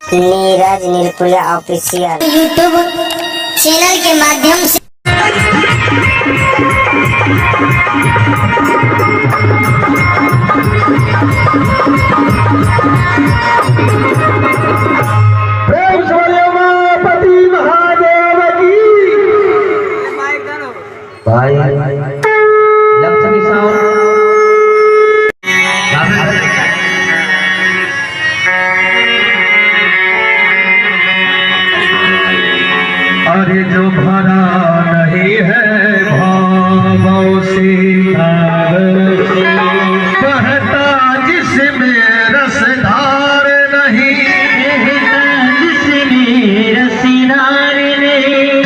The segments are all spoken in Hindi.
नीरज नीलपुरिया ऑफिशियल यूट्यूब चैनल के माध्यम से भाई लक्ष्मी साहब अरे जो भरा नहीं है भावों से बहता जिसमें रसधार नहीं, जिसमें रसधार नहीं,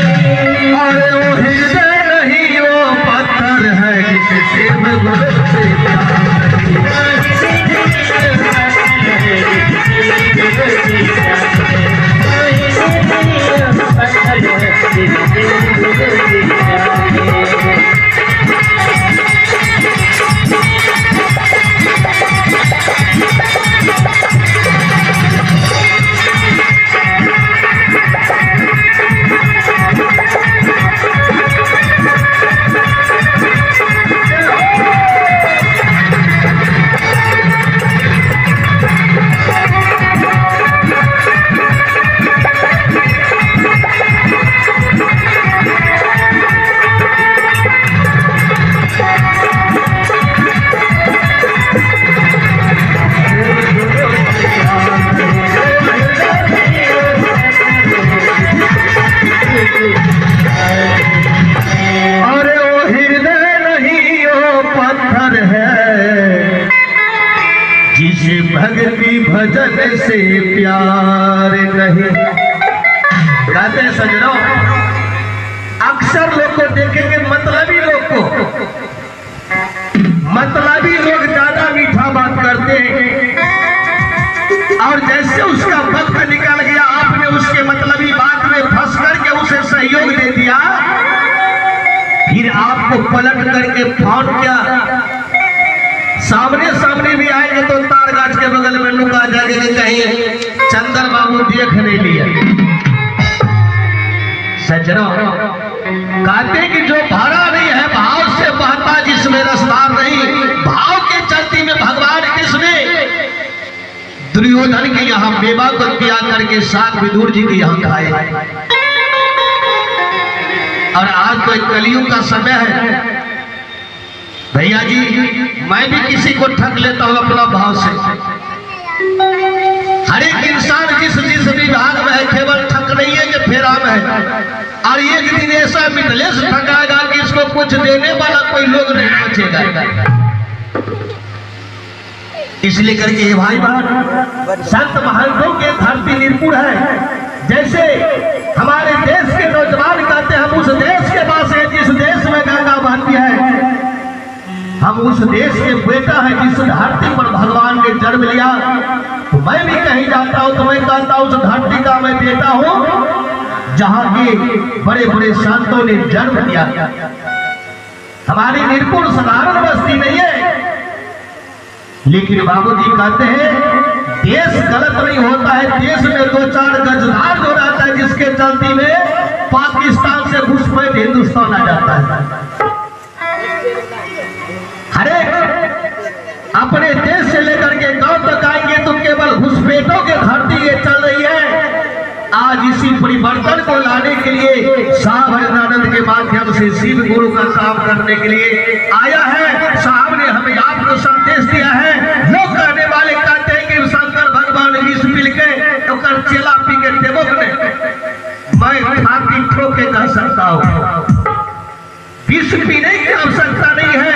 अरे वो हृदय नहीं वो पत्थर है जिससे भक्ति भजन से प्यार नहीं। गाते हैं सजनों, अक्सर लोग को देखेंगे मतलबी लोग को, मतलबी लोग ज्यादा मीठा बात करते हैं और जैसे उसका वक्त निकल गया आपने उसके मतलबी बात में फंस करके उसे सहयोग दे दिया, फिर आपको पलट करके फोन किया, सामने सामने भी आएंगे तो तार गाछ के बगल में लुका जाके कहीं चंदन बाबू देख नहीं लिया। सजनों, कहते कि जो भरा नहीं है भाव से बहता जिसमें रसदार नहीं, भाव के चलती में भगवान कृष्ण दुर्योधन के यहाँ मेवा को त्याग करके साथ विदुर जी के यहाँ खाए। और आज तो कलयुग का समय है भैया जी, मैं भी किसी को ठग लेता हूँ अपना भाव से। हर एक इंसान जिस विभाग में है केवल ठग नहीं है कि फेरा में है, और एक दिन ऐसा मिथलेश ठगाएगा कि इसको कुछ देने वाला कोई लोग नहीं बचेगा। इसलिए करके ये भाई बहन संत महंतों के धरती निर्पुर है। जैसे हमारे देश के नौजवान कहते हैं हम उस देश के पास है जिस देश में गंगा बहती है, हम उस देश के बेटा है जिस धरती पर भगवान ने जन्म लिया। तो मैं भी कहीं जाता हूँ तो मैं कहता हूँ उस धरती का मैं बेटा हूँ जहाँ के बड़े बड़े संतों ने जन्म लिया। हमारी निर्पुर साधारण बस्ती नहीं है, लेकिन बाबूजी कहते हैं देश गलत नहीं होता है, देश में दो चार गजदार जो रहता है जिसके चलती में पाकिस्तान से घुसपैठ हिंदुस्तान आ जाता है। अरे अपने देश से लेकर के गांव तक आएंगे तो केवल घुसपैठों के धरती ये चल रही है। आज इसी परिवर्तन को लाने के लिए साहब हरिनानंद के माध्यम से शिव गुरु का काम करने के लिए आया है। साहब ने हमें आपको संदेश दिया है। लोग कहने वाले कहते हैं कि शंकर भगवान विष मिल के तो कर चेला पी के देवक ने, मैं छाती ठोक के कह सकता हूँ विष पीने की आवश्यकता नहीं है।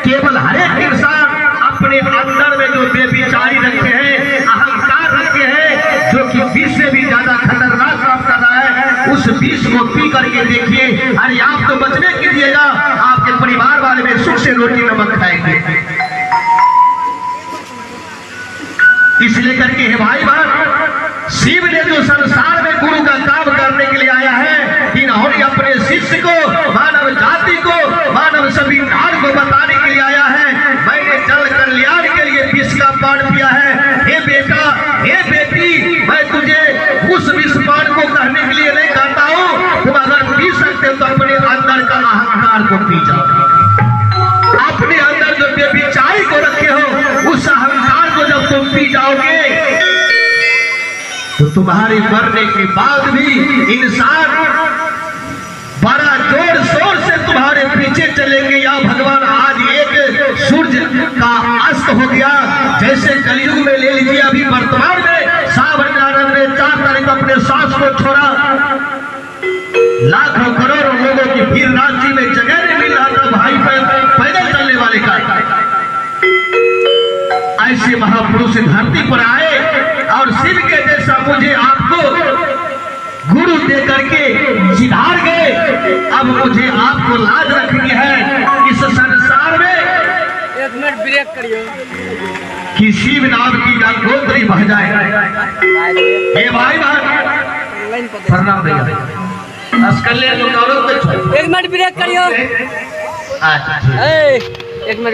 केवल हर एक इंसान अपने अंदर में जो बेविचारी रखे हैं, अहंकार रखे हैं, जो कि विष से भी ज्यादा खतरनाक काम कर रहा है, उस विष को पी करके देखिए। अरे आप तो बचने कीजिएगा, आपके परिवार वाले में सुख से रोटी नमक खाएंगे। इसलिए करके हे भाई बहन, शिव ने जो संसार में गुरु का काम करने के लिए आया है, इन्होंने अपने शिष्य को, मानव जाति को, मानव संविधान को बताने के लिए आया है। मैंने जल कल्याण के लिए विष का पान पिया है। हे बेटा, हे बेटी, मैं तुझे तो तुम्हारे मरने के बाद भी इंसान बड़ा जोर शोर से तुम्हारे पीछे चलेंगे। या भगवान आज एक सूर्य का अस्त हो गया, जैसे कलयुग में ले लीजिए, अभी वर्तमान में सावन आनंद ने 4 तारीख अपने सांस को छोड़ा, लाखों करोड़ों लोगों की भीड़, रांची में जगह नहीं मिल रहा था भाई पैदल चलने वाले का। ऐसे महापुरुष धरती पर आए और शिव के जैसा मुझे आपको गुरु दे करके सिधार गए। अब मुझे आपको लाज रखनी है इस संसार में। 1 मिनट ब्रेक करियो कि शिव नाम की गंगोत्री बह जाए। हे भाई बहन प्रणाम भैया, अस्कले लोग 1 मिनट ब्रेक करियो। अच्छा 1 मिनट